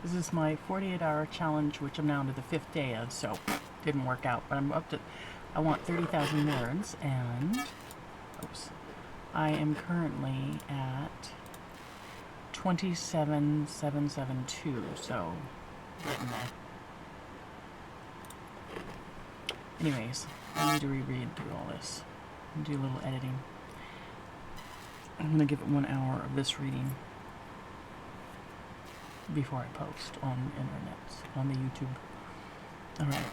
This is my 48-hour challenge, which I'm now into the 5th day of, so didn't work out. But I'm up to, I want 30,000 words, and, oops, I am currently at 27,772, so getting there. Anyways, I need to reread through all this and do a little editing. I'm going to give it 1 hour of this reading before I post on the internet, on the YouTube. Alright.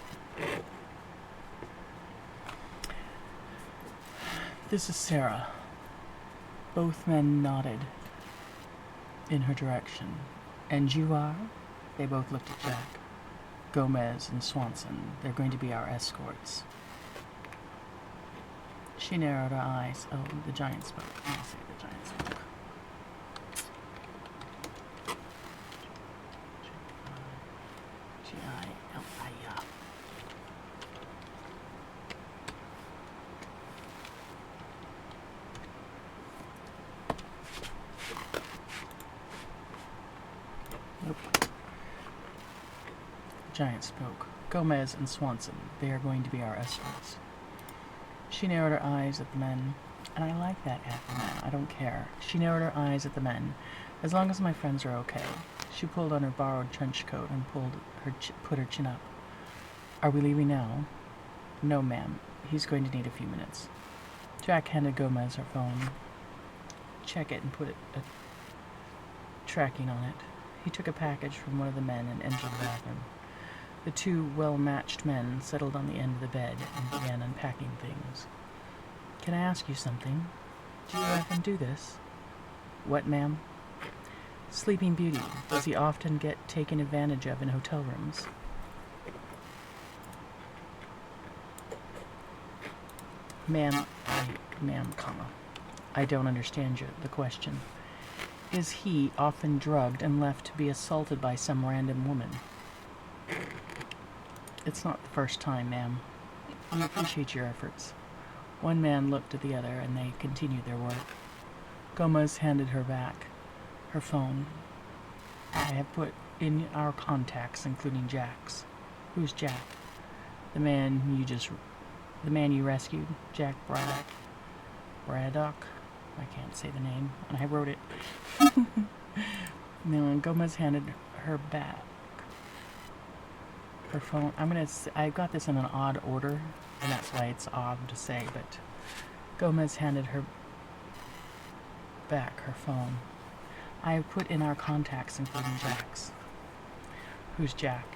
This is Sarah. Both men nodded in her direction. And you are? They both looked at Jack. Gomez and Swanson. They're going to be our escorts. She narrowed her eyes. Oh, the giant spoke. Let me see the giant spoke. G-I-L-I-A. Nope. Giant spoke. Gomez and Swanson. They are going to be our escorts. She narrowed her eyes at the men. And I like that at the men. I don't care. She narrowed her eyes at the men. As long as my friends are okay. She pulled on her borrowed trench coat and put her chin up. Are we leaving now? No, ma'am. He's going to need a few minutes. Jack handed Gomez her phone. Check it and put a tracking on it. He took a package from one of the men and entered the bathroom. The two well-matched men settled on the end of the bed and began unpacking things. Can I ask you something? Do you often do this? What, ma'am? Sleeping Beauty. Does he often get taken advantage of in hotel rooms? Ma'am, I don't understand the question. Is he often drugged and left to be assaulted by some random woman? It's not the first time, ma'am. I appreciate your efforts. One man looked at the other, and they continued their work. Gomez handed her back her phone. I have put in our contacts, including Jack's. Who's Jack? The man you rescued, Jack Braddock. Braddock? I can't say the name, and I wrote it. No, Gomez handed her back her phone. I got this in an odd order, and that's why it's odd to say, but Gomez handed her back her phone. I have put in our contacts, including Jack's. Who's Jack?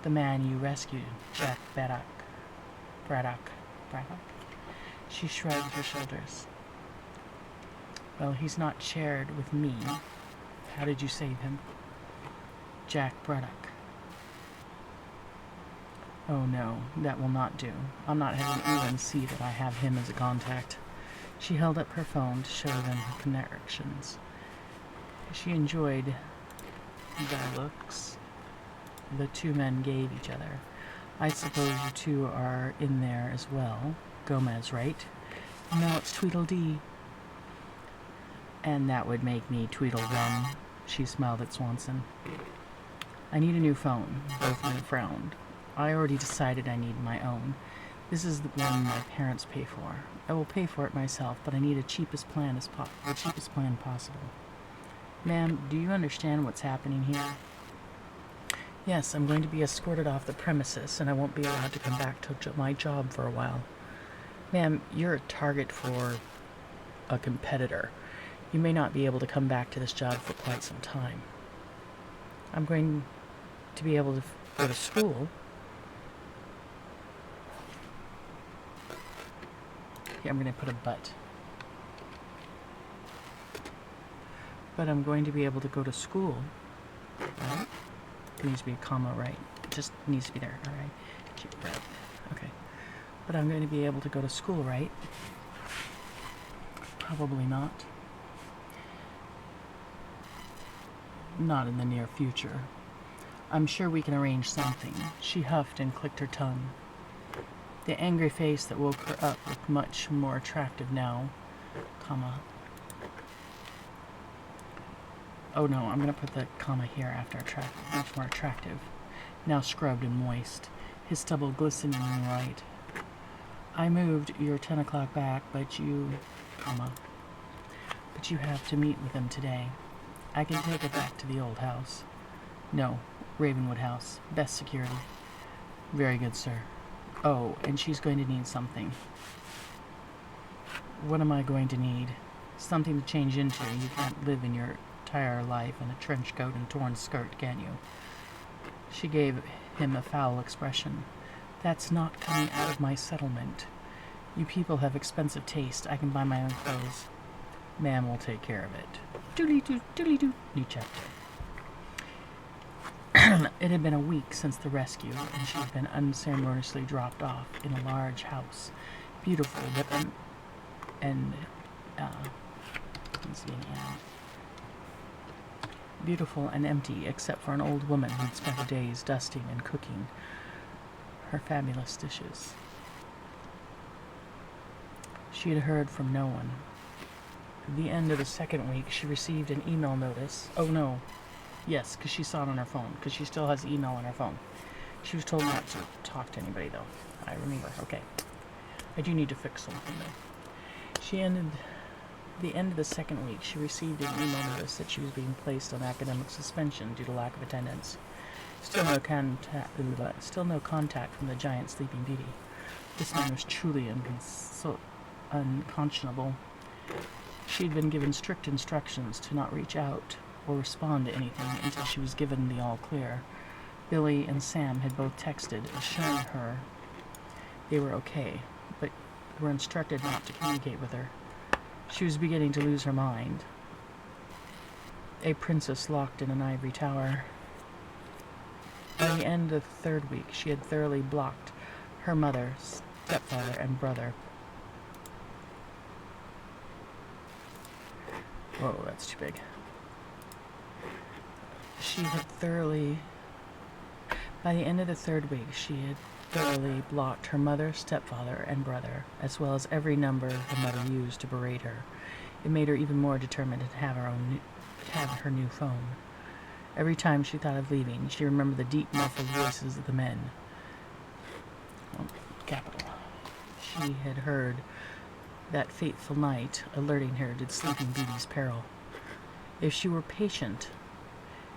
The man you rescued, Jack Braddock. Braddock. She shrugged her shoulders. Well, he's not shared with me. How did you save him? Jack Braddock. Oh no, that will not do. I'll not have anyone see that I have him as a contact. She held up her phone to show them her connections. She enjoyed the looks the two men gave each other. I suppose you two are in there as well. Gomez, right? No, it's Tweedledee. And that would make me Tweedledum. She smiled at Swanson. I need a new phone. Both men frowned. I already decided I need my own. This is the one my parents pay for. I will pay for it myself, but I need the cheapest plan possible. Ma'am, do you understand what's happening here? Yes, I'm going to be escorted off the premises, and I won't be allowed to come back to my job for a while. Ma'am, you're a target for a competitor. You may not be able to come back to this job for quite some time. I'm going to be able to go to school. Yeah, I'm going to put a but. But I'm going to be able to go to school. Right? It needs to be a comma, right? It just needs to be there, alright? Right. Okay. But I'm going to be able to go to school, right? Probably not. Not in the near future. I'm sure we can arrange something. She huffed and clicked her tongue. The angry face that woke her up looked much more attractive now, comma. Oh no, I'm gonna put the comma here after much more attractive. Now scrubbed and moist, his stubble glistening in the light. I moved your 10 o'clock back, but you have to meet with them today. I can take it back to the old house. No, Ravenwood House. Best security. Very good, sir. Oh, and she's going to need something. What am I going to need? Something to change into. You can't live in your entire life in a trench coat and torn skirt, can you? She gave him a foul expression. That's not coming out of my settlement. You people have expensive taste. I can buy my own clothes. Ma'am will take care of it. Doodly-doo, doodly-doo. New chapter. It had been a week since the rescue, and she had been unceremoniously dropped off in a large house. Beautiful, but beautiful and empty, except for an old woman who'd spent the days dusting and cooking her fabulous dishes. She had heard from no one. At the end of the second week, she received an email notice. Oh no. Yes, because she saw it on her phone, because she still has email on her phone. She was told not to talk to anybody, though. I remember. Okay. I do need to fix something, though. The end of the second week, she received an email notice that she was being placed on academic suspension due to lack of attendance. Still no contact from the giant Sleeping Beauty. This man was truly unconscionable. She had been given strict instructions to not reach out or respond to anything until she was given the all-clear. Billy and Sam had both texted, assuring her they were okay, but were instructed not to communicate with her. She was beginning to lose her mind. A princess locked in an ivory tower. By the end of the third week, she had thoroughly blocked her mother, stepfather, and brother. Whoa, that's too big. By the end of the third week, she had thoroughly blocked her mother, stepfather, and brother, as well as every number her mother used to berate her. It made her even more determined to have her new phone. Every time she thought of leaving, she remembered the deep, muffled voices of the men. Capital. She had heard that fateful night, alerting her to Sleeping Beauty's peril. If she were patient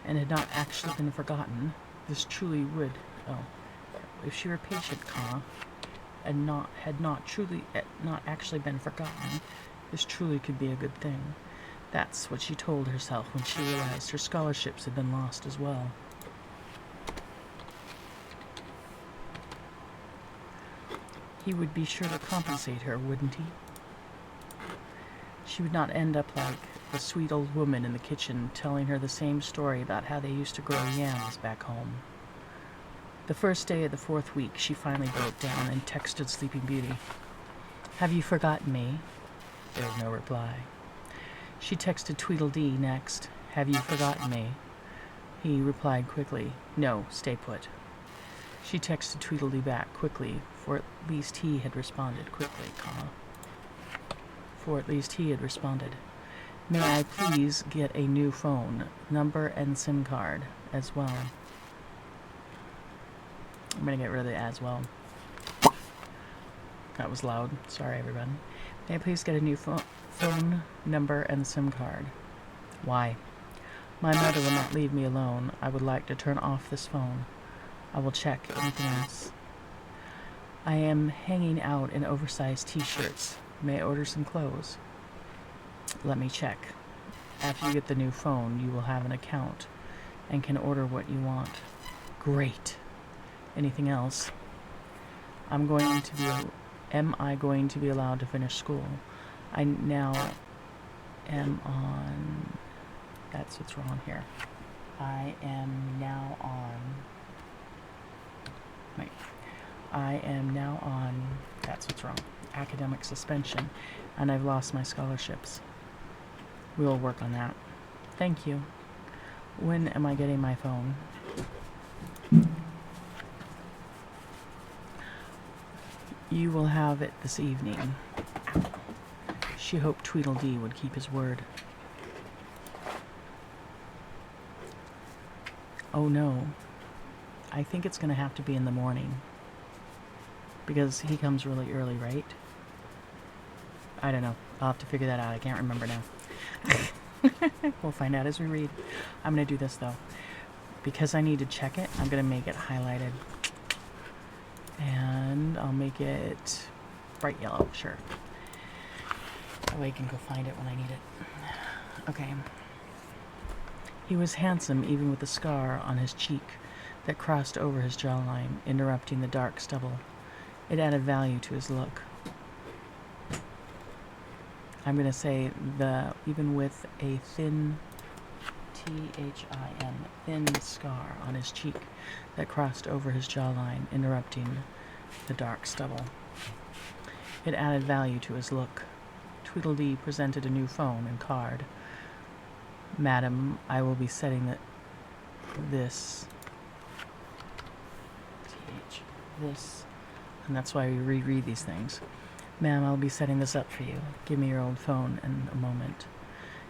and had not actually been forgotten, this truly would. If she were patient, and had not actually been forgotten, this truly could be a good thing. That's what she told herself when she realized her scholarships had been lost as well. He would be sure to compensate her, wouldn't he? She would not end up like the sweet old woman in the kitchen telling her the same story about how they used to grow yams back home. The first day of the fourth week, she finally broke down and texted Sleeping Beauty. Have you forgotten me? There was no reply. She texted Tweedledee next. Have you forgotten me? He replied quickly. No, stay put. She texted Tweedledee back quickly, for at least he had responded. May I please get a new phone, number and SIM card as well? I'm going to get rid of the as well. That was loud. Sorry, everyone. May I please get a new phone, number, and SIM card? Why? My mother will not leave me alone. I would like to turn off this phone. I will check anything else. I am hanging out in oversized t-shirts. May I order some clothes? Let me check. After you get the new phone, you will have an account and can order what you want. Great. Anything else? Am I going to be allowed to finish school? I now am on... That's what's wrong here. I am now on... That's what's wrong. Academic suspension. And I've lost my scholarships. We will work on that. Thank you. When am I getting my phone? You will have it this evening. She hoped Tweedledee would keep his word. Oh no. I think it's going to have to be in the morning. Because he comes really early, right? I don't know. I'll have to figure that out. I can't remember now. We'll find out as we read. I'm going to do this, though. Because I need to check it, I'm going to make it highlighted. And I'll make it bright yellow, sure. That way I can go find it when I need it. Okay. He was handsome even with the scar on his cheek that crossed over his jawline, interrupting the dark stubble. It added value to his look. I'm going to say even with a thin, T-H-I-N, thin scar on his cheek that crossed over his jawline, interrupting the dark stubble. It added value to his look. Tweedledee presented a new phone and card. Madam, I will be setting this, and that's why we reread these things. Ma'am, I'll be setting this up for you. Give me your old phone in a moment.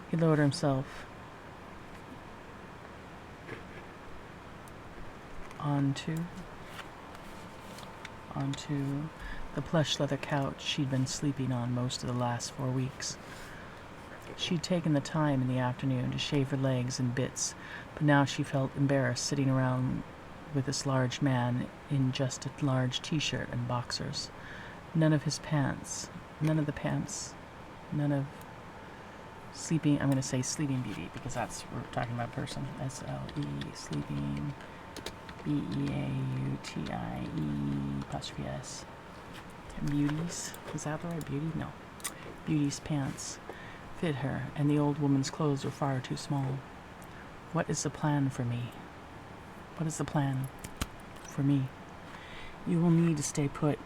He lowered himself onto the plush leather couch she'd been sleeping on most of the last 4 weeks. She'd taken the time in the afternoon to shave her legs in bits, but now she felt embarrassed sitting around with this large man in just a large t-shirt and boxers. None of sleeping, I'm going to say Sleeping Beauty, because that's, we're talking about person. S-L-E, Sleeping, B-E-A-U-T-I-E, Beauties, is that the right beauty? No. Beauty's pants fit her, and the old woman's clothes were far too small. What is the plan for me? What is the plan for me? You will need to stay put.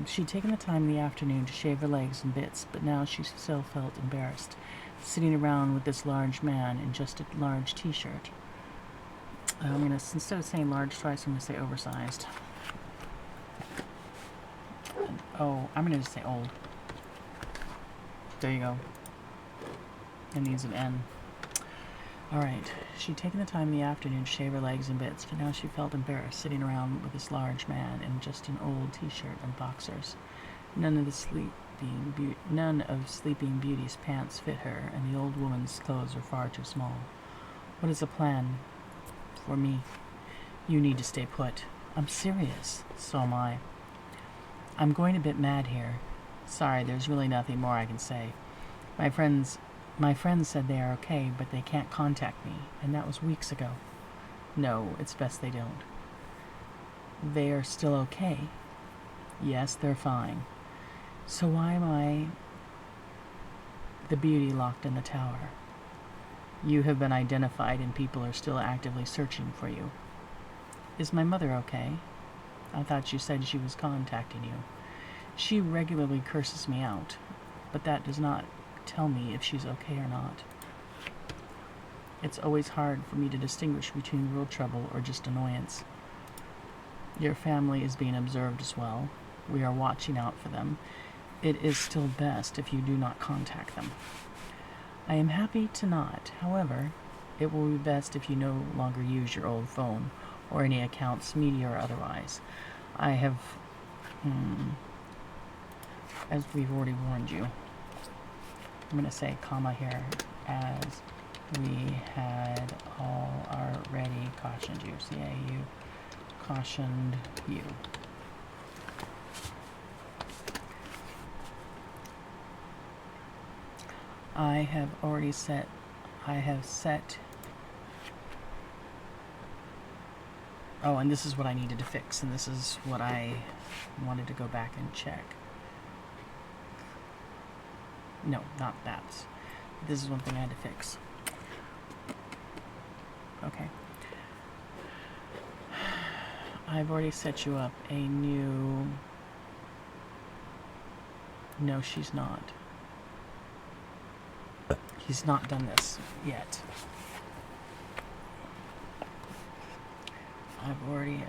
She'd taken the time in the afternoon to shave her legs in bits, but now she still felt embarrassed, sitting around with this large man in just a large t-shirt. I'm going to, instead of saying large twice, I'm going to say oversized. I'm going to just say old. There you go. It needs an N. Alright, she'd taken the time in the afternoon to shave her legs in bits, but now she felt embarrassed sitting around with this large man in just an old t-shirt and boxers. None of Sleeping Beauty's pants fit her, and the old woman's clothes were far too small. What is the plan for me? You need to stay put. I'm serious. So am I. I'm going a bit mad here. Sorry, there's really nothing more I can say. My friends said they are okay, but they can't contact me, and that was weeks ago. No, it's best they don't. They are still okay. Yes, they're fine. So why am I the beauty locked in the tower? You have been identified and people are still actively searching for you. Is my mother okay? I thought you said she was contacting you. She regularly curses me out, but that does not tell me if she's okay or not. It's always hard for me to distinguish between real trouble or just annoyance. Your family is being observed as well. We are watching out for them. It is still best if you do not contact them. I am happy to not. However, it will be best if you no longer use your old phone or any accounts, media or otherwise. I have, as we've already warned you, I'm going to say comma here, as we had already cautioned you. C-A-U, cautioned you. I have set, oh, and this is what I needed to fix, and this is what I wanted to go back and check. No, not that. This is one thing I had to fix. Okay. I've already set you up a new... No, she's not. He's not done this yet. I've already,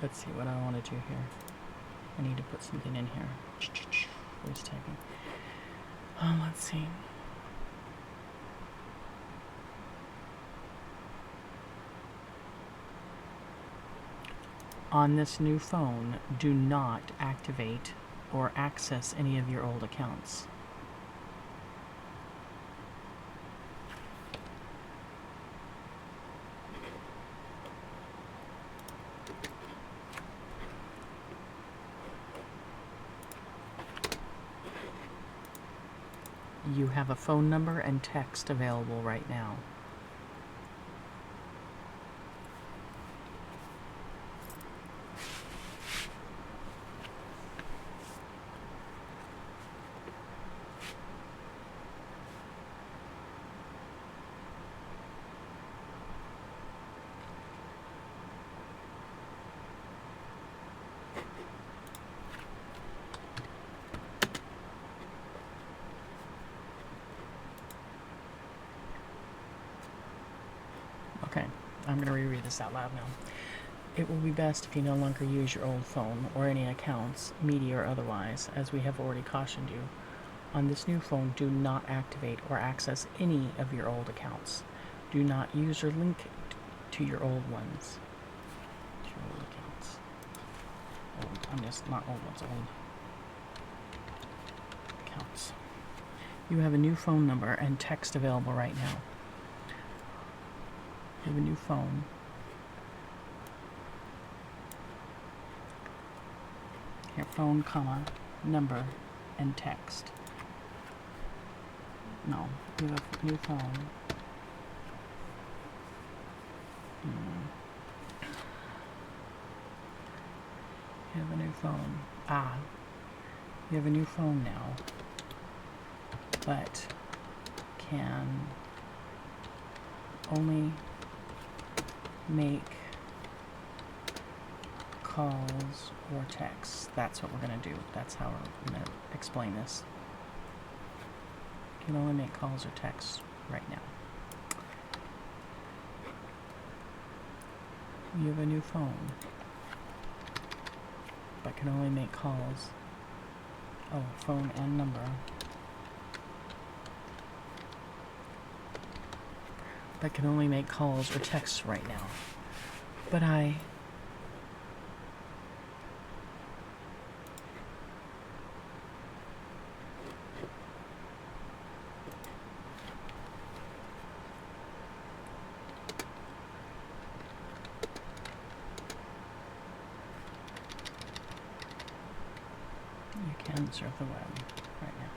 let's see what I want to do here. I need to put something in here. Voice typing. Let's see. On this new phone, do not activate or access any of your old accounts. You have a phone number and text available right now. Okay, I'm going to reread this out loud now. It will be best if you no longer use your old phone or any accounts, media or otherwise, as we have already cautioned you. On this new phone, do not activate or access any of your old accounts. Do not use or link to your old ones. To your old accounts. Not old ones, old accounts. You have a new phone number and text available right now. You have a new phone. Here, phone, comma, number, and text. No, you have a new phone. You have a new phone. You have a new phone now, but can only make calls or texts. That's what we're going to do. That's how we're going to explain this. You can only make calls or texts right now. You have a new phone, but can only make calls. Oh, phone and number. But can only make calls or texts right now. But you can surf the web right now.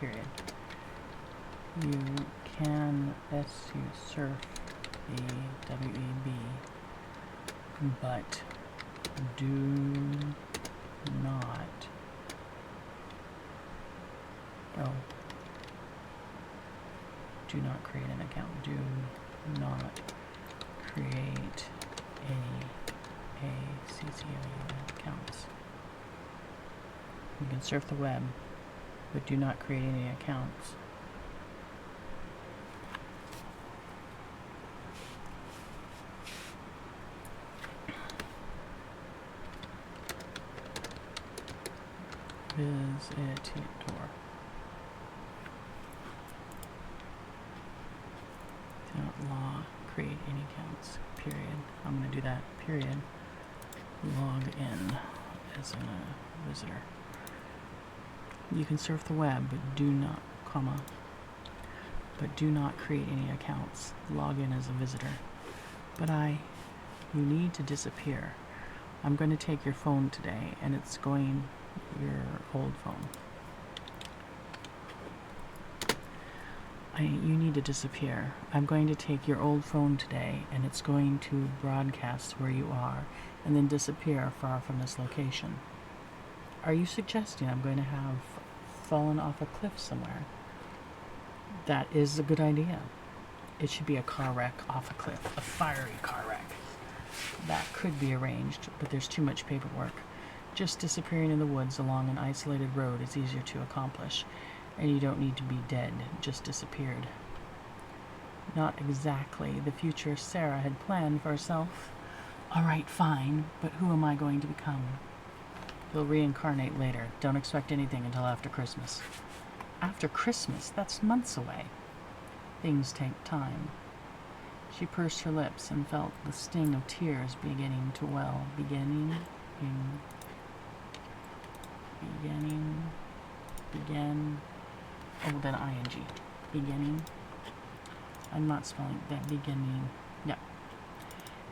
Period. You can surf the WEB, but do not create an account. Do not create any ACCOU accounts. You can surf the web, but do not create any accounts. Visitor. Do not create any accounts. Period. I'm going to do that. Period. Log in as a visitor. You can surf the web, but do not, but do not create any accounts. Log in as a visitor. But you need to disappear. I'm going to take your phone today, and it's going your old phone. You need to disappear. I'm going to take your old phone today, and it's going to broadcast where you are, and then disappear far from this location. Are you suggesting I'm going to have fallen off a cliff somewhere? That is a good idea. It should be a car wreck off a cliff, a fiery car wreck. That could be arranged, but there's too much paperwork. Just disappearing in the woods along an isolated road is easier to accomplish, and you don't need to be dead, just disappeared. Not exactly the future Sarah had planned for herself, Alright, fine, but who am I going to become? He'll reincarnate later. Don't expect anything until after Christmas. After Christmas? That's months away. Things take time. She pursed her lips and felt the sting of tears beginning to well. Begin. Oh, then ing. Beginning. I'm not spelling that. Beginning. Yeah.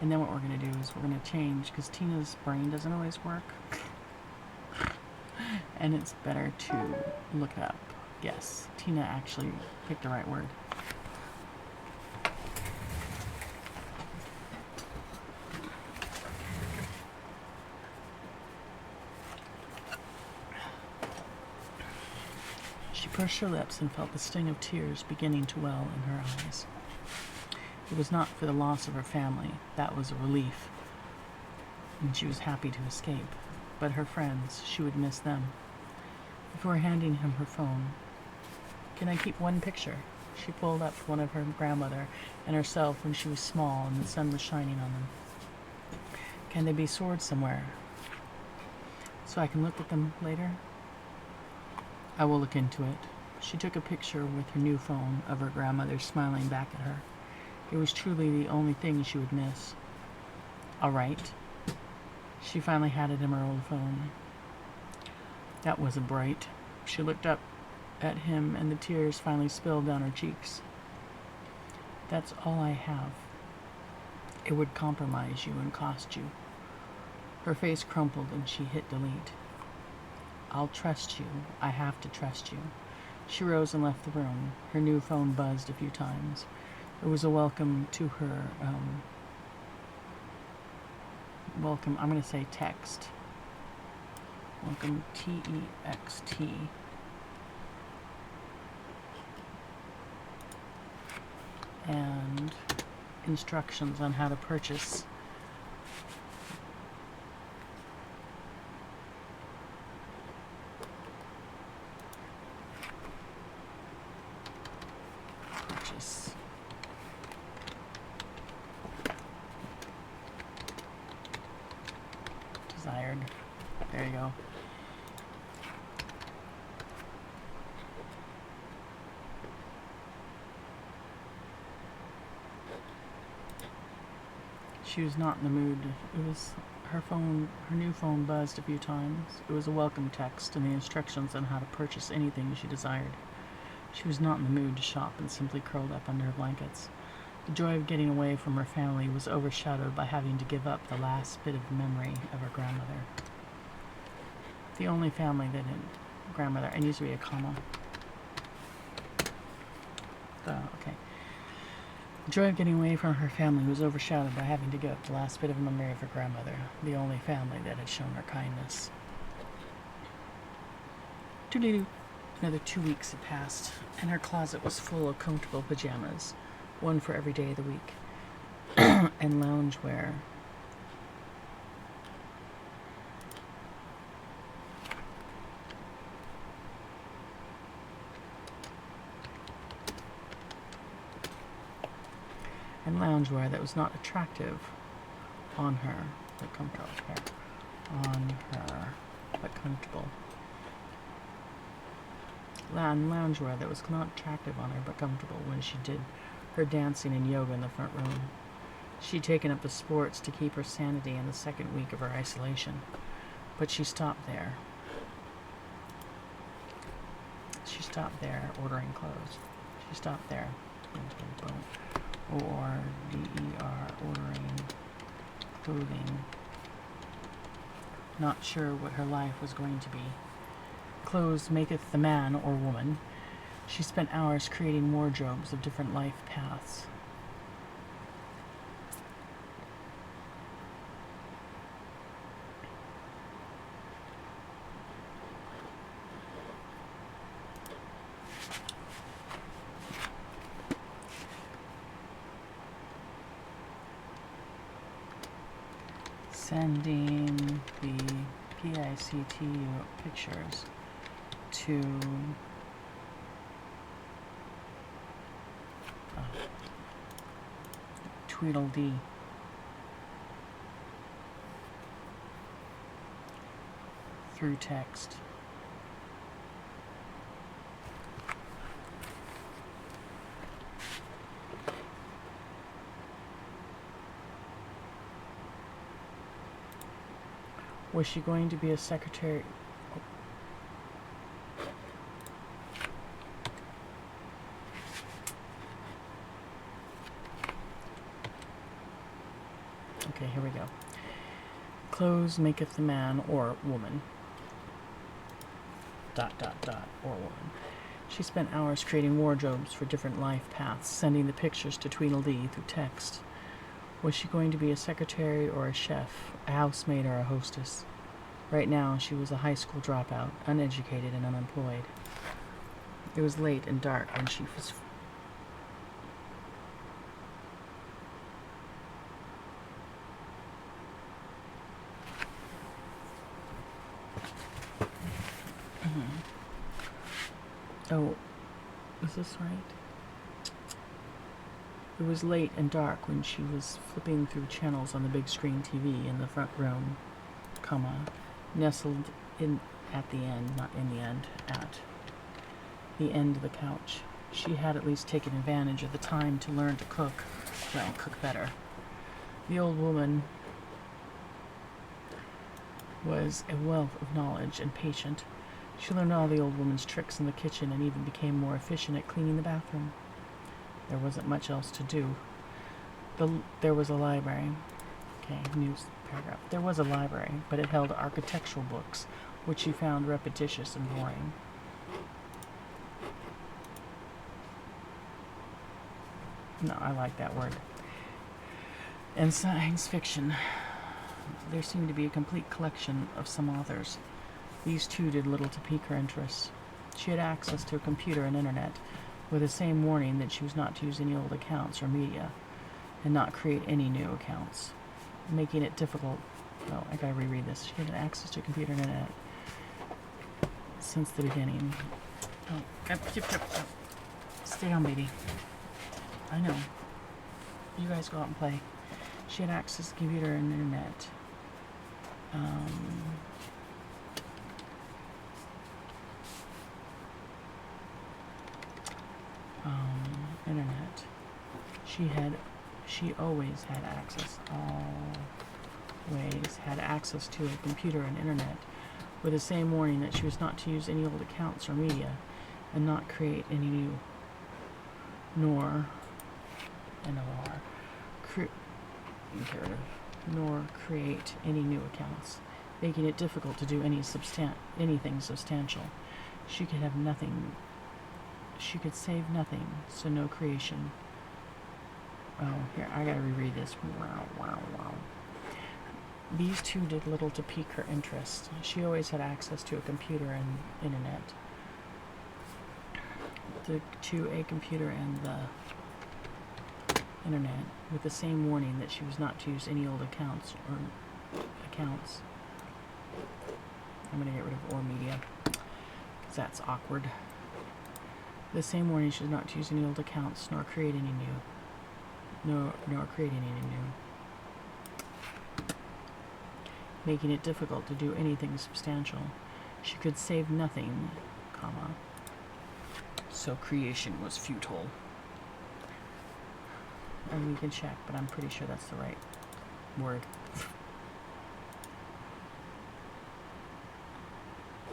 And then what we're going to do is we're going to change, because Tina's brain doesn't always work. And it's better to look it up. Yes, Tina actually picked the right word. She pursed her lips and felt the sting of tears beginning to well in her eyes. It was not for the loss of her family. That was a relief, and she was happy to escape. But her friends, she would miss them. Before handing him her phone, "Can I keep one picture?" She pulled up one of her grandmother and herself when she was small and the sun was shining on them. "Can they be stored somewhere so I can look at them later?" "I will look into it." She took a picture with her new phone of her grandmother smiling back at her. It was truly the only thing she would miss. "All right." She finally had it in her old phone. That wasn't bright. She looked up at him and the tears finally spilled down her cheeks. "That's all I have. It would compromise you and cost you." Her face crumpled and she hit delete. "I'll trust you. I have to trust you." She rose and left the room. Her new phone buzzed a few times. It was a welcome to her, welcome, I'm going to say text. Welcome, T-E-X-T. And instructions on how to purchase desired. There you go. She was not in the mood. It was her new phone buzzed a few times. It was a welcome text and the instructions on how to purchase anything she desired. She was not in the mood to shop and simply curled up under her blankets. The joy of getting away from her family was overshadowed by having to give up the last bit of memory of her grandmother. The only family that had grandmother, and used to be a comma. Okay. The joy of getting away from her family was overshadowed by having to give up the last bit of memory of her grandmother, the only family that had shown her kindness. Doodly-doo. Another 2 weeks had passed, and her closet was full of comfortable pajamas, one for every day of the week, and loungewear. And loungewear that was not attractive on her, but comfortable. On her, but comfortable. And loungewear that was not attractive on her, but comfortable when she did her dancing and yoga in the front room. She'd taken up the sports to keep her sanity in the second week of her isolation, but she stopped there. She stopped there ordering clothes. She stopped there. O-R-D-E-R, ordering clothing. Not sure what her life was going to be. Clothes maketh the man or woman. She spent hours creating wardrobes of different life paths. Sending the PICTU pictures to Tweedledee. through text. Was she going to be a secretary? Okay, here we go. Clothes maketh the man or woman. ... or woman. She spent hours creating wardrobes for different life paths, sending the pictures to Tweedledee through text. Was she going to be a secretary or a chef, a housemaid or a hostess? Right now, she was a high school dropout, uneducated and unemployed. It was late and dark when she was... Oh, is this right? It was late and dark when she was flipping through channels on the big screen TV in the front room, nestled in at the end, not in the end, at the end of the couch. She had at least taken advantage of the time to learn to cook. Well, cook better. The old woman was a wealth of knowledge and patient. She learned all the old woman's tricks in the kitchen and even became more efficient at cleaning the bathroom. There wasn't much else to do. There was a library. Okay, news paragraph. There was a library, but it held architectural books, which she found repetitious and boring. No, I like that word. And science fiction. There seemed to be a complete collection of some authors. These two did little to pique her interest. She had access to a computer and internet, with the same warning that she was not to use any old accounts or media, and not create any new accounts, making it difficult. Oh, I gotta reread this. She had access to a computer and internet since the beginning. Oh, stay down, baby. I know. You guys go out and play. She had access to computer and internet. Internet. She always had access, always had access to a computer and internet, with the same warning that she was not to use any old accounts or media, and not create any new, nor create any new accounts, making it difficult to do anything substantial. She could have nothing. She could save nothing, so no creation. Oh, here, I gotta reread this. Wow. These two did little to pique her interest. She always had access to a computer and internet. To a computer and the internet, with the same warning that she was not to use any old accounts. I'm gonna get rid of or media, because that's awkward. The same warning she was not to use any old accounts, nor create any new. Making it difficult to do anything substantial. She could save nothing, so creation was futile. And we can check, but I'm pretty sure that's the right word.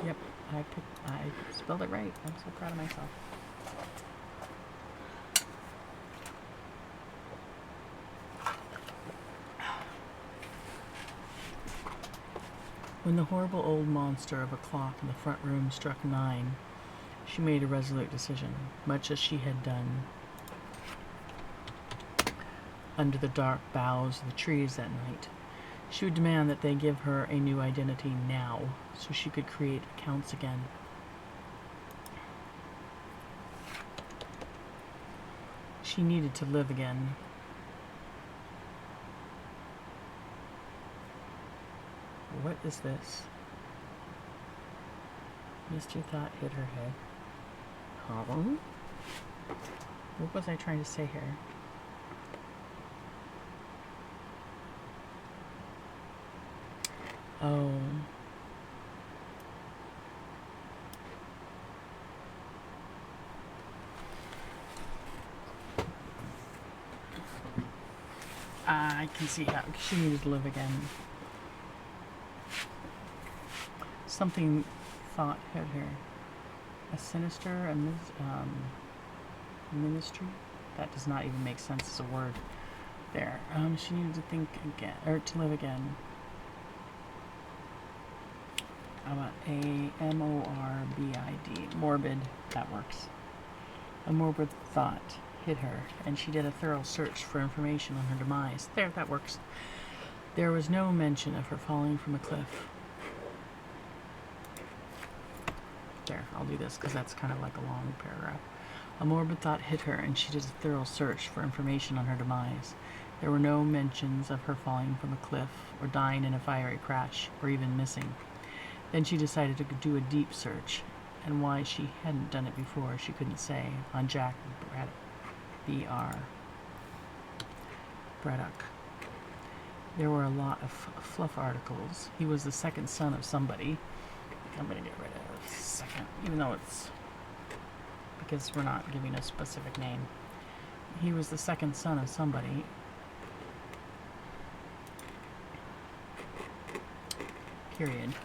Yep, I spelled it right. I'm so proud of myself. When the horrible old monster of a clock in the front room struck 9, she made a resolute decision, much as she had done under the dark boughs of the trees that night. She would demand that they give her a new identity now, so she could create accounts again. She needed to live again. What is this? Mr. Thought hit her head. Huh? What was I trying to say here? Oh. I can see how she needed to live again. Something thought hit her. A sinister, ministry? That does not even make sense as a word. There. She needed to think again, or to live again. How about A-M-O-R-B-I-D? Morbid. That works. A morbid thought hit her, and she did a thorough search for information on her demise. There, that works. There was no mention of her falling from a cliff. There, I'll do this because that's kind of like a long paragraph. A morbid thought hit her, and she did a thorough search for information on her demise. There were no mentions of her falling from a cliff, or dying in a fiery crash, or even missing. Then she decided to do a deep search, and why she hadn't done it before she couldn't say, on Jack Braddock. B.R. Braddock. There were a lot of fluff articles. He was the second son of somebody. I'm going to get rid of second, even though it's because we're not giving a specific name. He was the second son of somebody. Period.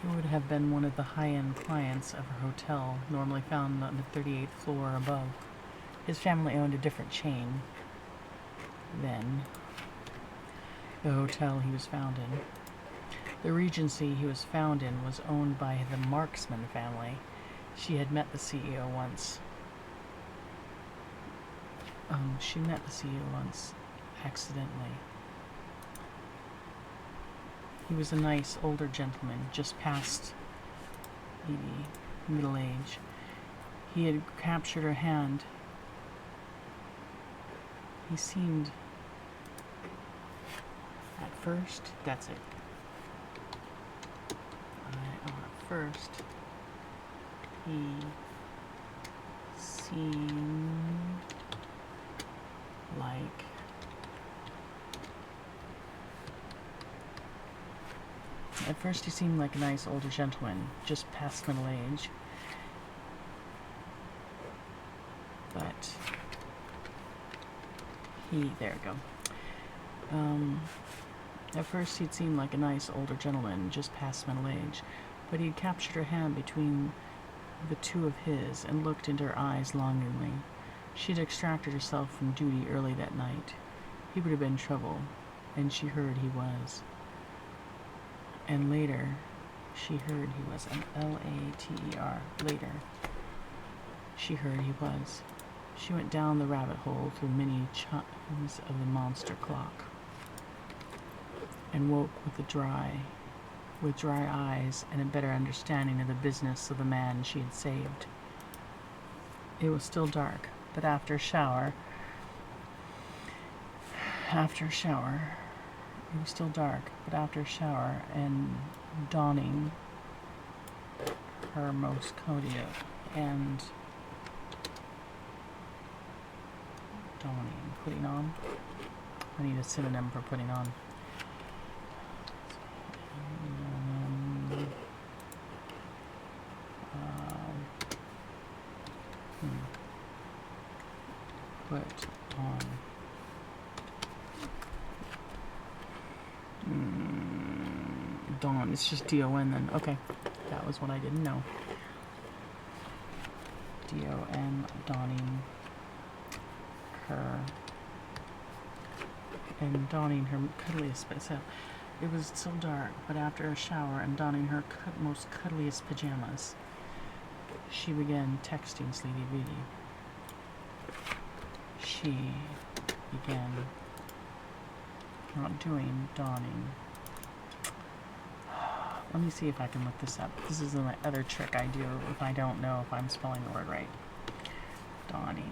He would have been one of the high-end clients of her hotel, normally found on the 38th floor or above. His family owned a different chain than the hotel he was found in. The Regency he was found in was owned by the Marksman family. She had met the CEO once. She met the CEO once, accidentally. He was a nice older gentleman, just past maybe middle age. He had captured her hand. He seemed, at first, that's it. At first, he seemed like At first he seemed like a nice older gentleman, just past middle age. But there we go. At first he'd seemed like a nice older gentleman, just past middle age, but he'd captured her hand between the two of his and looked into her eyes longingly. She'd extracted herself from duty early that night. He would have been in trouble, and she heard he was. And later, she heard he was an L-A-T-E-R. Later, she heard he was. She went down the rabbit hole through many chimes of the monster clock, and woke with dry eyes and a better understanding of the business of the man she had saved. It was still dark, but after a shower, it was still dark, but after a shower and donning her most codia and putting on. I need a synonym for putting on. Put on. Dawn. It's just D-O-N then. Okay. That was what I didn't know. D-O-N, donning her. And donning her cuddliest. So it was so dark, but after a shower and donning her most cuddliest pajamas, she began texting Sleepy Beauty. She began not doing donning. Let me see if I can look this up. This is my other trick I do if I don't know if I'm spelling the word right. Donning.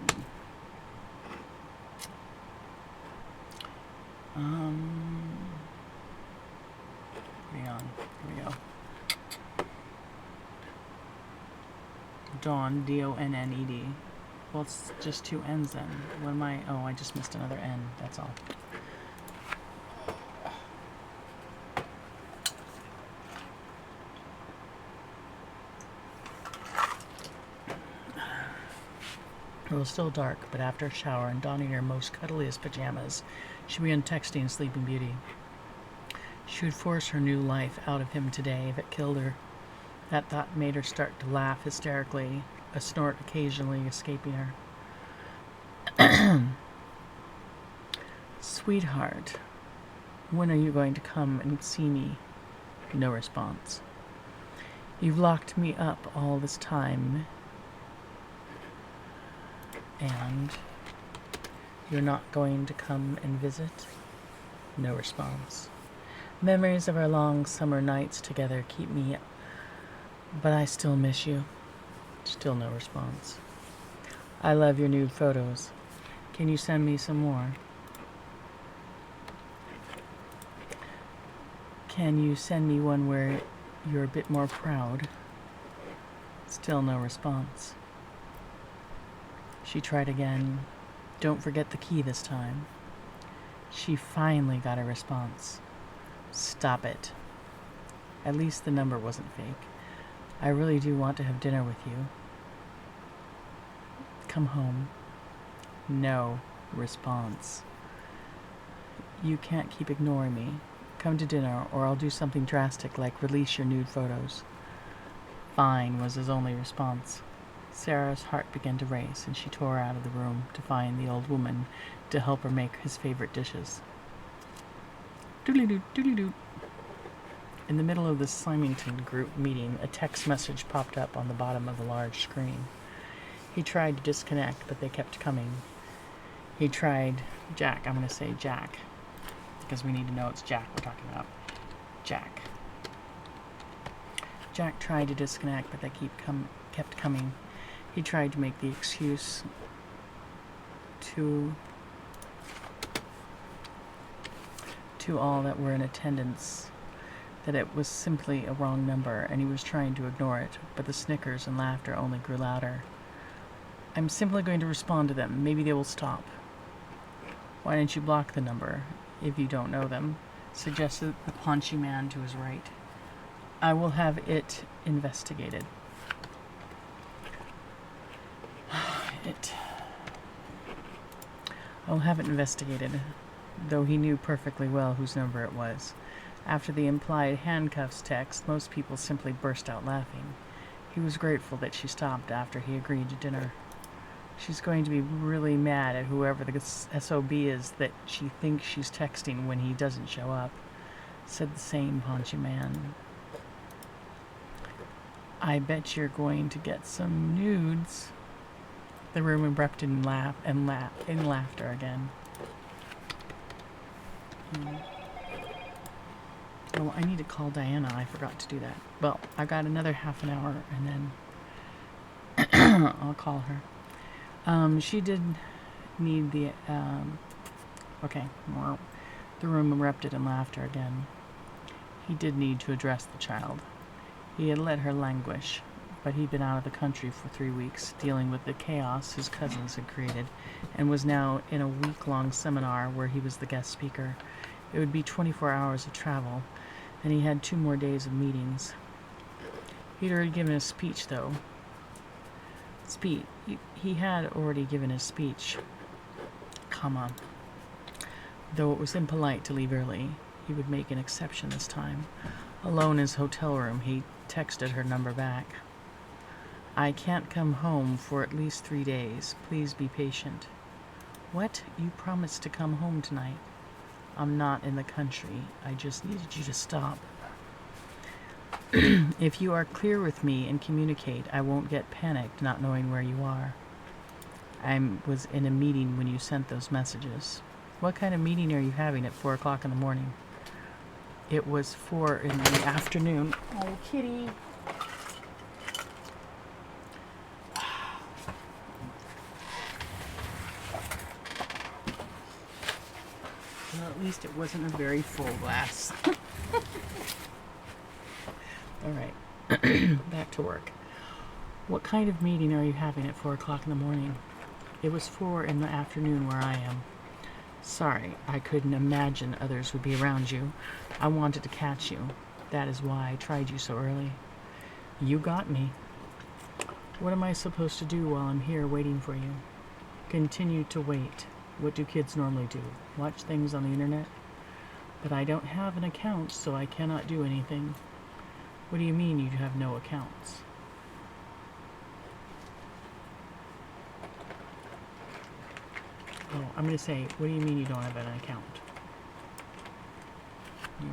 Hang on. Here we go. Dawn, D-O-N-N-E-D. Well, it's just two N's then. What am I? Oh, I just missed another N. That's all. It was still dark, but after a shower and donning her most cuddliest pajamas, she began texting Sleeping Beauty. She would force her new life out of him today if it killed her. That thought made her start to laugh hysterically, a snort occasionally escaping her. Sweetheart, when are you going to come and see me? No response. You've locked me up all this time, and you're not going to come and visit? No response. Memories of our long summer nights together keep me, but I still miss you. Still no response. I love your nude photos. Can you send me some more? Can you send me one where you're a bit more proud? Still no response. She tried again. Don't forget the key this time. She finally got a response. Stop it. At least the number wasn't fake. I really do want to have dinner with you. Come home. No response. You can't keep ignoring me. Come to dinner, or I'll do something drastic like release your nude photos. Fine was his only response. Sarah's heart began to race, and she tore out of the room to find the old woman to help her make his favorite dishes. Doodly-doo, doodly-doo. In the middle of the Symington group meeting, a text message popped up on the bottom of the large screen. He tried to disconnect, but they kept coming. He tried Jack. I'm going to say Jack, because we need to know it's Jack we're talking about. Jack. Jack tried to disconnect, but they kept coming. He tried to make the excuse to all that were in attendance that it was simply a wrong number, and he was trying to ignore it, but the snickers and laughter only grew louder. I'm simply going to respond to them. Maybe they will stop. Why don't you block the number if you don't know them? Suggested the paunchy man to his right. I will have it investigated. I'll have it investigated, though he knew perfectly well whose number it was. After the implied handcuffs text, most people simply burst out laughing. He was grateful that she stopped after he agreed to dinner. She's going to be really mad at whoever the SOB is that she thinks she's texting when he doesn't show up, said the same paunchy man. I bet you're going to get some nudes. The room erupted in laughter again. Oh, I need to call Diana. I forgot to do that. Well, I've got another half an hour, and then I'll call her. She did need the, okay, well, the room erupted in laughter again. He did need to address the child. He had let her languish, but he'd been out of the country for 3 weeks, dealing with the chaos his cousins had created, and was now in a week-long seminar where he was the guest speaker. It would be 24 hours of travel, and he had 2 more days of meetings. He'd already given a speech, though. He had already given his speech, though it was impolite to leave early. He would make an exception this time. Alone in his hotel room, he texted her number back. I can't come home for at least 3 days. Please be patient. What? You promised to come home tonight. I'm not in the country. I just needed you to stop. If you are clear with me and communicate, I won't get panicked not knowing where you are. I was in a meeting when you sent those messages. What kind of meeting are you having at 4 o'clock in the morning? It was 4 in the afternoon. Oh, kitty. Well, at least it wasn't a very full glass. All right, back to work. What kind of meeting are you having at 4 o'clock in the morning? It was 4 in the afternoon where I am. Sorry, I couldn't imagine others would be around you. I wanted to catch you. That is why I tried you so early. You got me. What am I supposed to do while I'm here waiting for you? Continue to wait. What do kids normally do? Watch things on the internet? But I don't have an account, so I cannot do anything. What do you mean you have no accounts? Oh, I'm going to say, what do you mean you don't have an account? You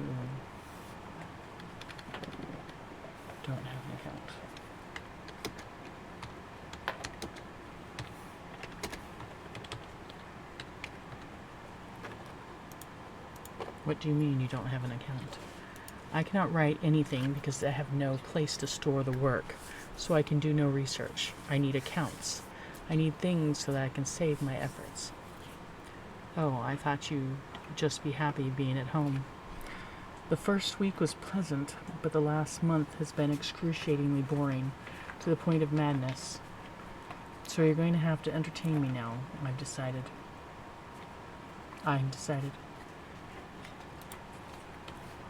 don't have an account. What do you mean you don't have an account? I cannot write anything because I have no place to store the work, so I can do no research. I need accounts. I need things so that I can save my efforts. Oh, I thought you'd just be happy being at home. The first week was pleasant, but the last month has been excruciatingly boring, to the point of madness. So you're going to have to entertain me now, I've decided.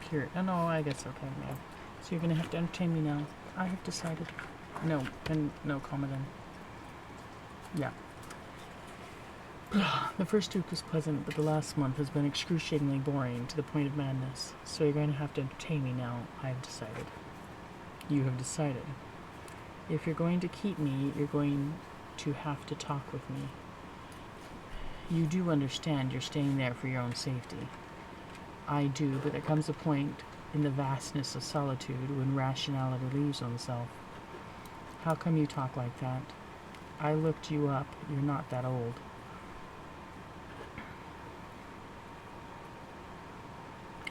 Period. Oh, no, I guess okay, no. So you're going to have to entertain me now. I have decided. No, and no comma then. Yeah. The first week was pleasant, but the last month has been excruciatingly boring, to the point of madness. So you're going to have to entertain me now, I have decided. You have decided. If you're going to keep me, you're going to have to talk with me. You do understand you're staying there for your own safety. I do, but there comes a point in the vastness of solitude when rationality leaves oneself. How come you talk like that? I looked you up. You're not that old.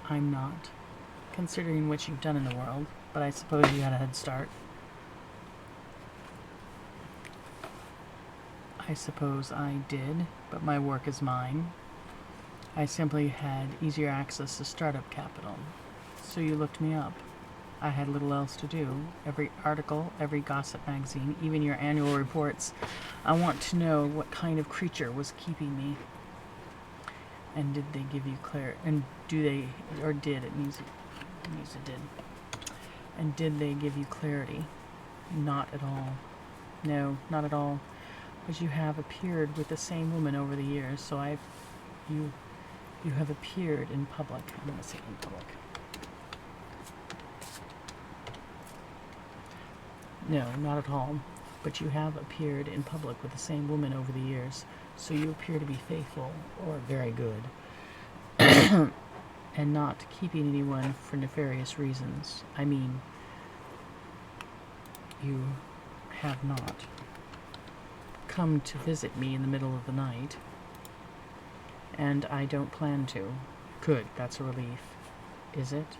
I'm not, considering what you've done in the world, but I suppose you had a head start. I suppose I did, but my work is mine. I simply had easier access to startup capital. So you looked me up. I had little else to do. Every article, every gossip magazine, even your annual reports. I want to know what kind of creature was keeping me. And did they give you clarity? And do they, or did, it means it did. And did they give you clarity? Not at all. No, not at all. But you have appeared with the same woman over the years, so you have appeared in public. I'm going to say in public. No, not at all. But you have appeared in public with the same woman over the years, so you appear to be faithful, or very good, and not keeping anyone for nefarious reasons. I mean, you have not come to visit me in the middle of the night, and I don't plan to. Good, that's a relief. Is it?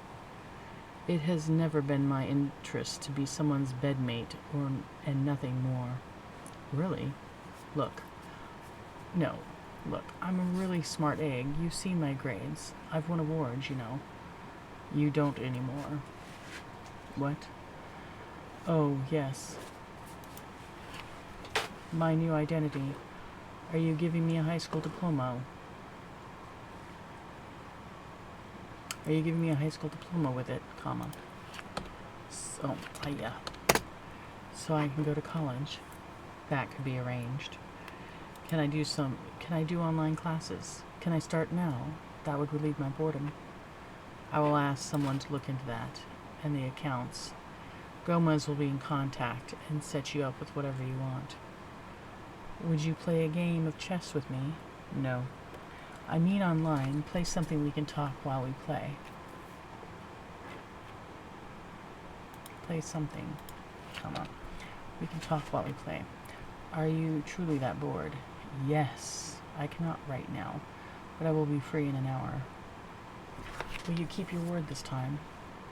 It has never been my interest to be someone's bedmate, and nothing more. Really? Look, I'm a really smart egg. You've seen my grades. I've won awards, you know. You don't anymore. What? Oh, yes. My new identity. Are you giving me a high school diploma? Are you giving me a high school diploma with it, comma? So, yeah. So I can go to college. That could be arranged. Can I do online classes? Can I start now? That would relieve my boredom. I will ask someone to look into that, and the accounts. Gomez will be in contact and set you up with whatever you want. Would you play a game of chess with me? No. I mean online. Play something we can talk while we play. Play something, comma. We can talk while we play. Are you truly that bored? Yes. I cannot right now, but I will be free in an hour. Will you keep your word this time?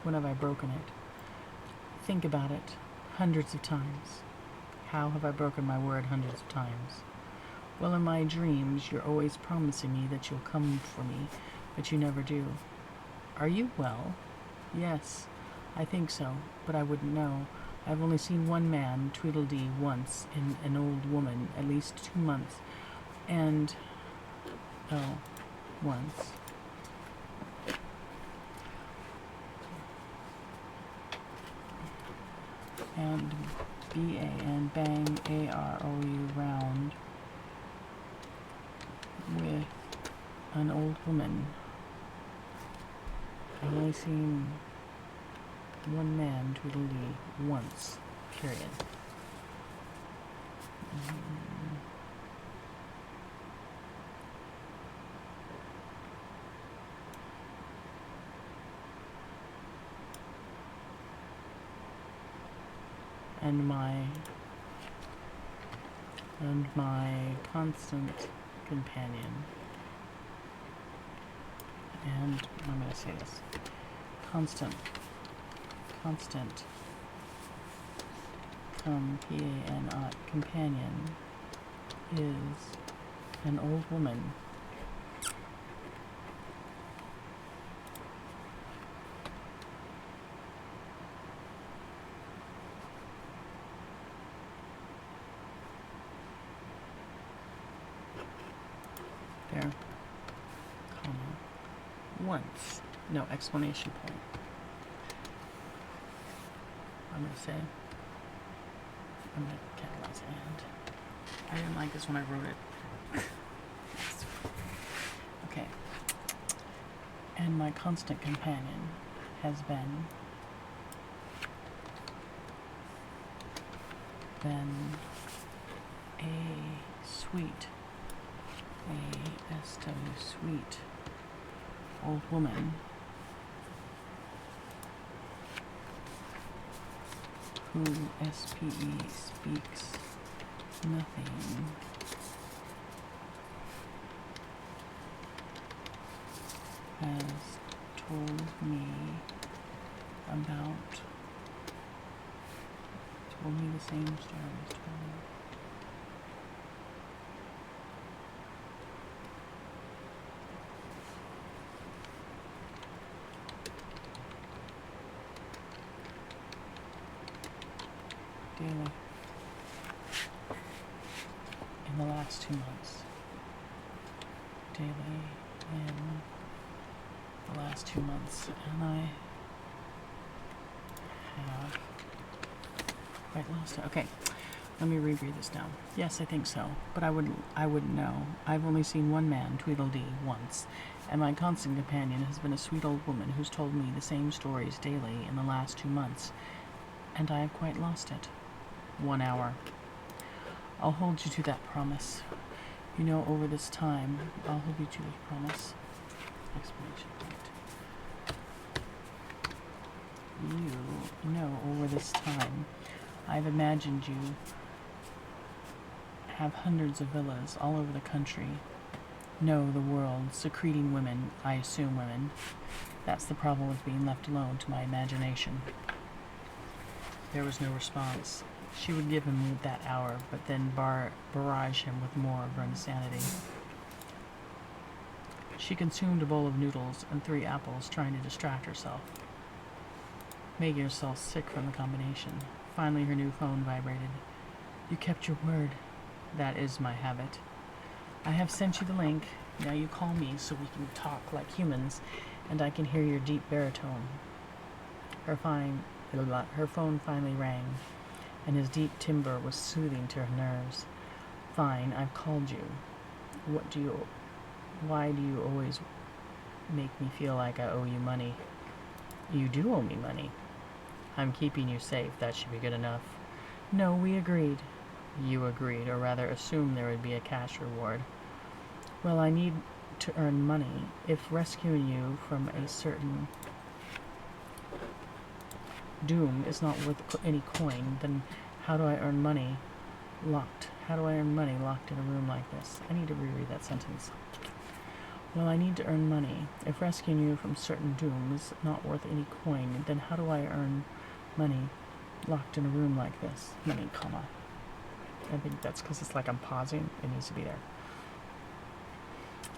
When have I broken it? Think about it. Hundreds of times. How have I broken my word hundreds of times? Well, in my dreams, you're always promising me that you'll come for me, but you never do. Are you well? Yes, I think so, but I wouldn't know. I've only seen one man, Tweedledee, once, in an old woman, at least 2 months, and... oh, once. And B-A-N, bang, A-R-O-U, round. with an old woman. I've only seen one man Tweedledee once, period. And my constant companion, and I'm going to say this, constant companion is an old woman there, comma, once, no exclamation point. I'm going to say, I'm going to capitalize and. I didn't like this when I wrote it. Okay. And my constant companion has been a sweet, A-S-W, sweet old woman who, S-P-E, speaks nothing has told me the same stories. Daily. In the last 2 months. Daily in the last 2 months. And I have quite lost it. Okay, let me reread this now. Yes, I think so, but I wouldn't know. I've only seen one man, Tweedledee, once, and my constant companion has been a sweet old woman who's told me the same stories daily in the last 2 months, and I have quite lost it. 1 hour. I'll hold you to that promise. You know, over this time, I'll hold you to this promise. Exclamation point. You know, over this time, I've imagined you have hundreds of villas all over the country. No, the world, secreting women, I assume women. That's the problem with being left alone to my imagination. There was no response. She would give him that hour, but then barrage him with more of her insanity. She consumed a bowl of noodles and 3 apples, trying to distract herself, making herself sick from the combination. Finally, her new phone vibrated. You kept your word. That is my habit. I have sent you the link. Now you call me so we can talk like humans, and I can hear your deep baritone. Her phone finally rang, and his deep timbre was soothing to her nerves. Fine, I've called you. Why do you always make me feel like I owe you money? You do owe me money. I'm keeping you safe, that should be good enough. No, we agreed. You agreed, or rather assumed there would be a cash reward. Well, I need to earn money. If rescuing you from a certain doom is not worth any coin, then how do I earn money locked in a room like this? I need to reread that sentence. Well, I need to earn money. If rescuing you from certain doom is not worth any coin, then how do I earn money locked in a room like this? Money, comma. I think that's because it's like I'm pausing. It needs to be there.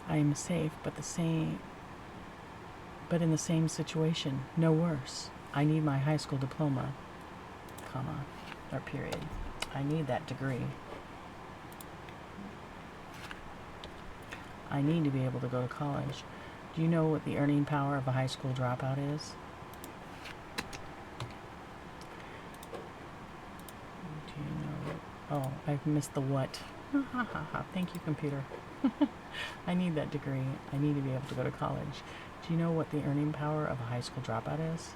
I am safe, but in the same situation, no worse. I need my high school diploma, comma, or period. I need that degree. I need to be able to go to college. Do you know what the earning power of a high school dropout is? Do you know? Oh, I've missed the what. Ha ha ha. Thank you, computer. I need that degree. I need to be able to go to college. Do you know what the earning power of a high school dropout is?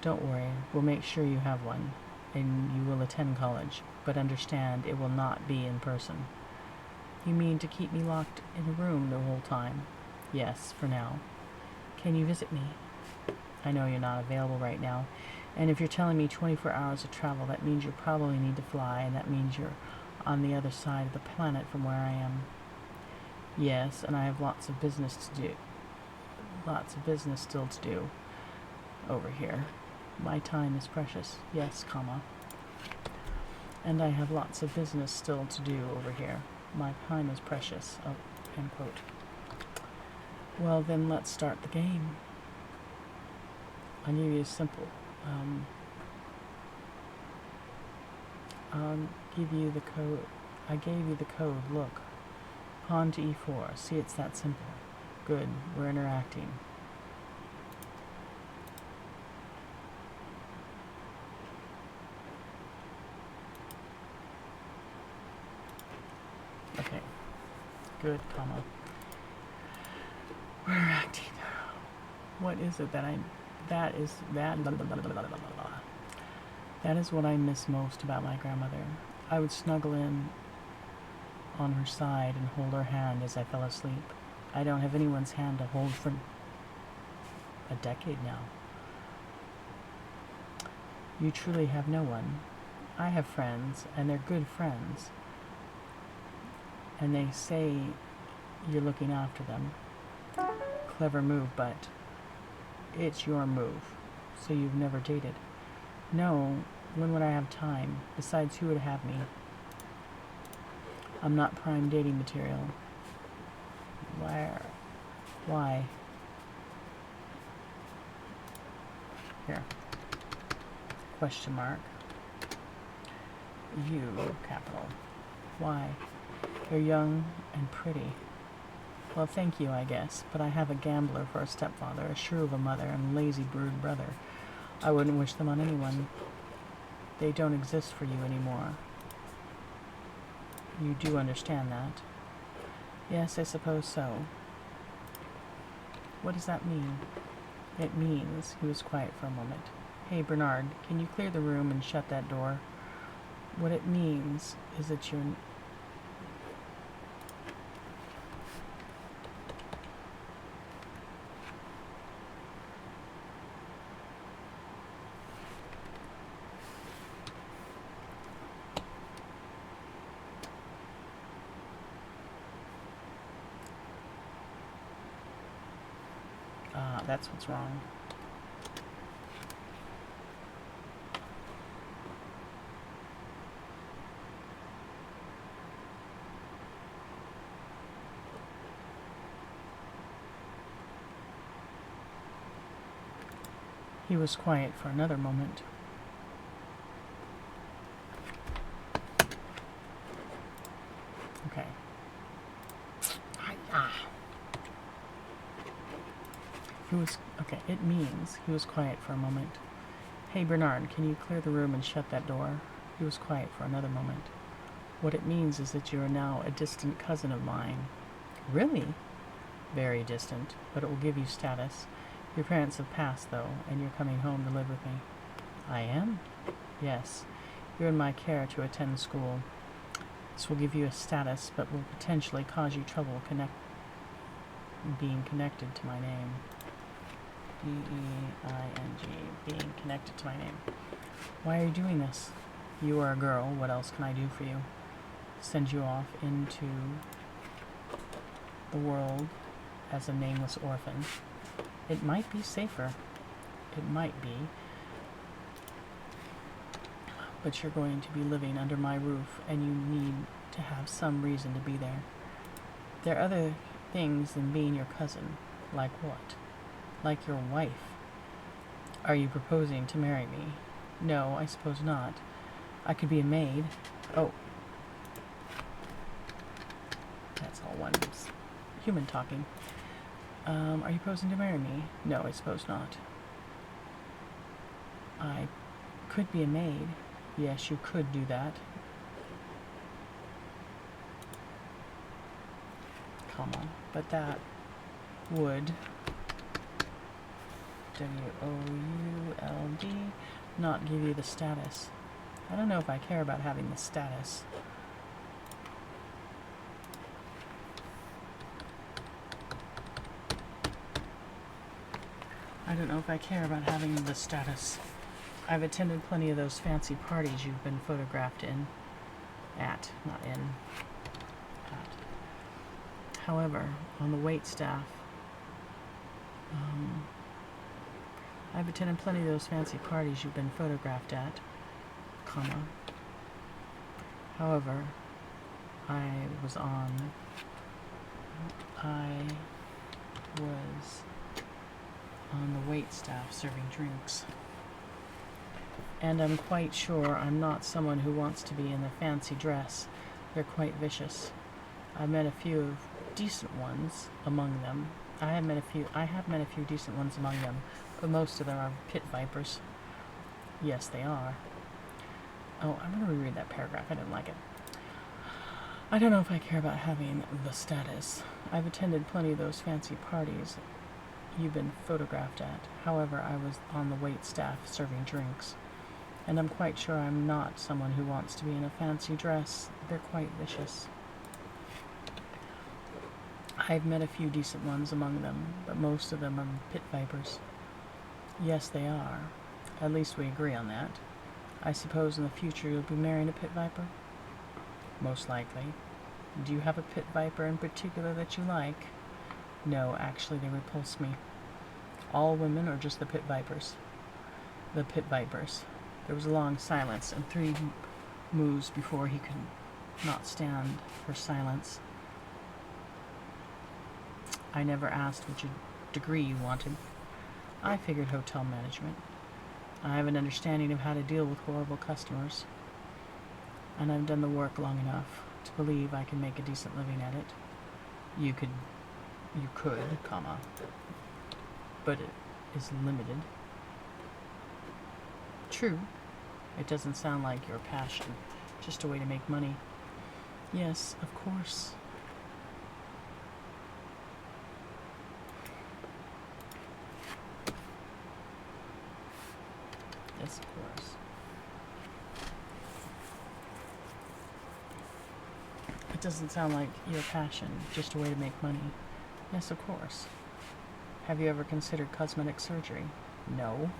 Don't worry, we'll make sure you have one, and you will attend college, but understand it will not be in person. You mean to keep me locked in a room the whole time? Yes, for now. Can you visit me? I know you're not available right now, and if you're telling me 24 hours of travel, that means you probably need to fly, and that means you're on the other side of the planet from where I am. Yes, and I have lots of business to do. Lots of business still to do over here. My time is precious. Yes, comma. And I have lots of business still to do over here. My time is precious. Oh, end quote. Well, then let's start the game. I'll give you a simple. I'll give you the code. I gave you the code. Look. Pawn to e4. See, it's that simple. Good. We're interacting. Okay. Good, comma. We're interacting. What is it that that is what I miss most about my grandmother. I would snuggle in on her side and hold her hand as I fell asleep. I don't have anyone's hand to hold for a decade now. You truly have no one. I have friends, and they're good friends. And they say you're looking after them. Clever move, but it's your move. So you've never dated. No, when would I have time? Besides, who would have me? I'm not prime dating material. Where? Why? Here. Question mark. You, capital. Why? You're young and pretty. Well, thank you, I guess, but I have a gambler for a stepfather, a shrew of a mother, and a lazy brood brother. I wouldn't wish them on anyone. They don't exist for you anymore. You do understand that? Yes, I suppose so. What does that mean? It means, he was quiet for a moment. Hey, Bernard, can you clear the room and shut that door? What it means is that you're... that's what's wrong. He was quiet for another moment. Okay. It means he was quiet for a moment. Hey, Bernard, can you clear the room and shut that door? He was quiet for another moment. What it means is that you are now a distant cousin of mine. Really? Very distant, but it will give you status. Your parents have passed, though, and you're coming home to live with me. I am? Yes. You're in my care to attend school. This will give you a status, but will potentially cause you trouble being connected to my name. D-E-I-N-G, being connected to my name. Why are you doing this? You are a girl. What else can I do for you? Send you off into the world as a nameless orphan. It might be safer. It might be. But you're going to be living under my roof, and you need to have some reason to be there. There are other things than being your cousin. Like what? Like your wife. Are you proposing to marry me? No, I suppose not. I could be a maid. Oh. That's all one human talking. Are you proposing to marry me? No, I suppose not. I could be a maid. Yes, you could do that. comma, but that would, W-O-U-L-D, not give you the status. I don't know if I care about having the status. I don't know if I care about having the status. I've attended plenty of those fancy parties you've been photographed in. At, not in. At. However, on the wait staff, I've attended plenty of those fancy parties you've been photographed at, comma. However, I was on the wait staff serving drinks. And I'm quite sure I'm not someone who wants to be in a fancy dress. They're quite vicious. I've met a few decent ones among them. I have met a few decent ones among them, but most of them are pit vipers. Yes, they are. Oh, I'm going to reread that paragraph. I didn't like it. I don't know if I care about having the status. I've attended plenty of those fancy parties you've been photographed at. However, I was on the wait staff serving drinks. And I'm quite sure I'm not someone who wants to be in a fancy dress. They're quite vicious. I've met a few decent ones among them, but most of them are pit vipers. Yes, they are. At least we agree on that. I suppose in the future you'll be marrying a pit viper? Most likely. Do you have a pit viper in particular that you like? No, actually they repulse me. All women or just the pit vipers? The pit vipers. There was a long silence and 3 moves before he could not stand for silence. I never asked which degree you wanted. I figured hotel management. I have an understanding of how to deal with horrible customers. And I've done the work long enough to believe I can make a decent living at it. You could, comma, but it is limited. True. It doesn't sound like your passion, just a way to make money. Yes, of course. Yes, of course. It doesn't sound like your passion, just a way to make money. Yes, of course. Have you ever considered cosmetic surgery? No.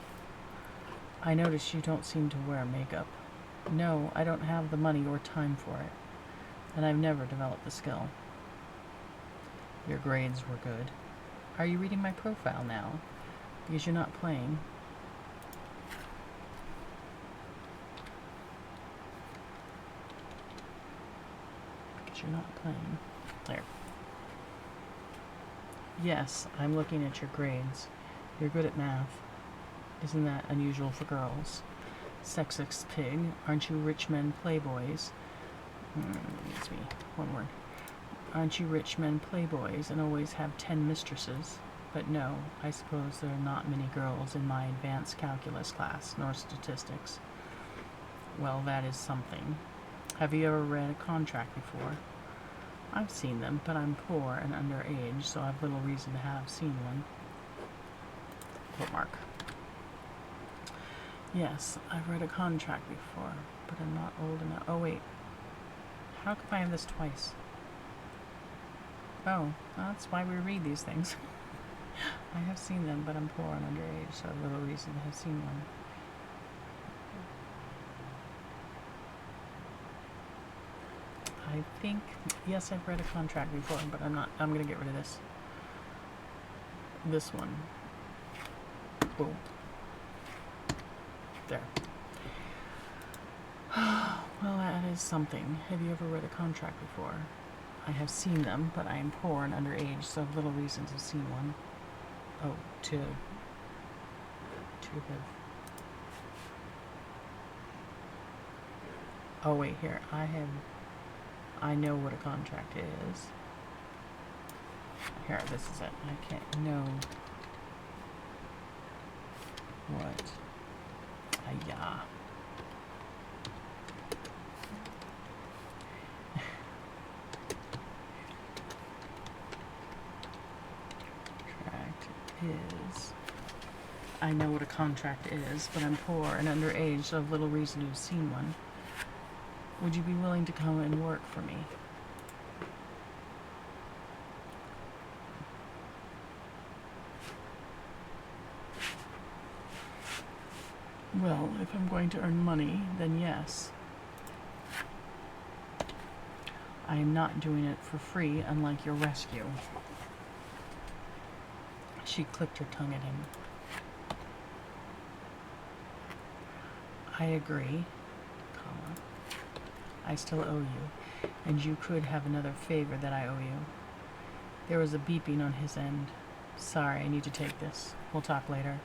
I notice you don't seem to wear makeup. No, I don't have the money or time for it. And I've never developed the skill. Your grades were good. Are you reading my profile now? Because you're not playing. Because you're not playing. There. Yes, I'm looking at your grades. You're good at math. Isn't that unusual for girls? Sexist pig. Aren't you rich men playboys? Excuse me. One word. Aren't you rich men playboys and always have 10 mistresses? But no, I suppose there are not many girls in my advanced calculus class, nor statistics. Well, that is something. Have you ever read a contract before? I've seen them, but I'm poor and underage, so I've little reason to have seen one. Quote mark. Yes, I've read a contract before, but I'm not old enough. Oh, wait. How come I have this twice? Oh, that's why we read these things. I have seen them, but I'm poor and underage, so I have little reason to have seen one. I think, yes, I've read a contract before, but I'm going to get rid of this. This one. Boom. There. Well, that is something. Have you ever read a contract before? I have seen them, but I am poor and underage, so I have little reason to see one. Oh, to have. Oh, wait, here. I know what a contract is. Here, this is it. I can't know what. Yeah. I know what a contract is, but I'm poor and underage, so I've little reason to have seen one. Would you be willing to come and work for me? Well, if I'm going to earn money, then yes. I am not doing it for free, unlike your rescue. She clicked her tongue at him. I agree, comma. I still owe you, and you could have another favor that I owe you. There was a beeping on his end. Sorry, I need to take this. We'll talk later.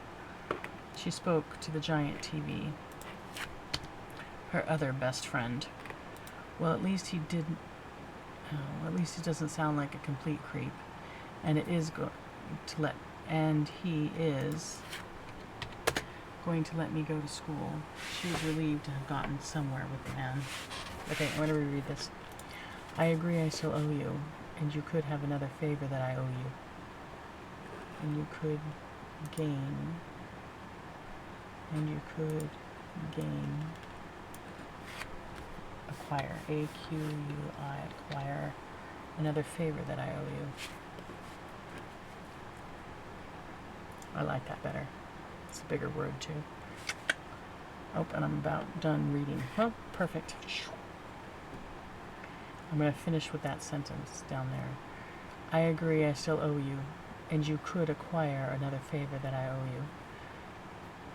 She spoke to the giant TV. Her other best friend. Well, at least he didn't. Oh, at least he doesn't sound like a complete creep, and he is going to let me go to school. She was relieved to have gotten somewhere with the man. Okay, I'm going to reread this. I agree, I still owe you, and you could have another favor that I owe you. And you could gain. Acquire. A-Q-U-I, acquire another favor that I owe you. I like that better. It's a bigger word, too. Oh, and I'm about done reading. Oh, perfect. I'm going to finish with that sentence down there. I agree, I still owe you, and you could acquire another favor that I owe you.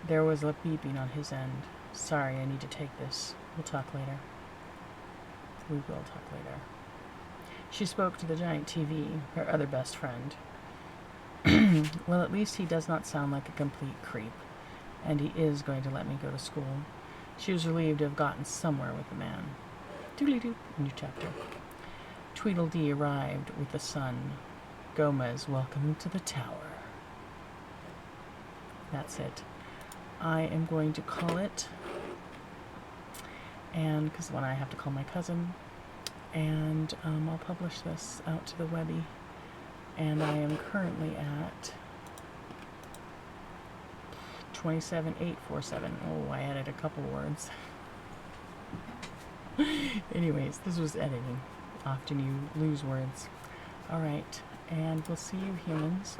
There was a beeping on his end. Sorry, I need to take this. We'll talk later. We will talk later. She spoke to the giant TV, her other best friend. Well, at least he does not sound like a complete creep, and he is going to let me go to school. She was relieved to have gotten somewhere with the man. Doodly-doo. New chapter. Tweedledee arrived with the sun. Gomez, welcome to the tower. That's it. I am going to call it, and because when I have to call my cousin, and I'll publish this out to the Webby, and I am currently at 27,847. Oh, I added a couple words. Anyways, this was editing. Often you lose words. Alright, and we'll see you humans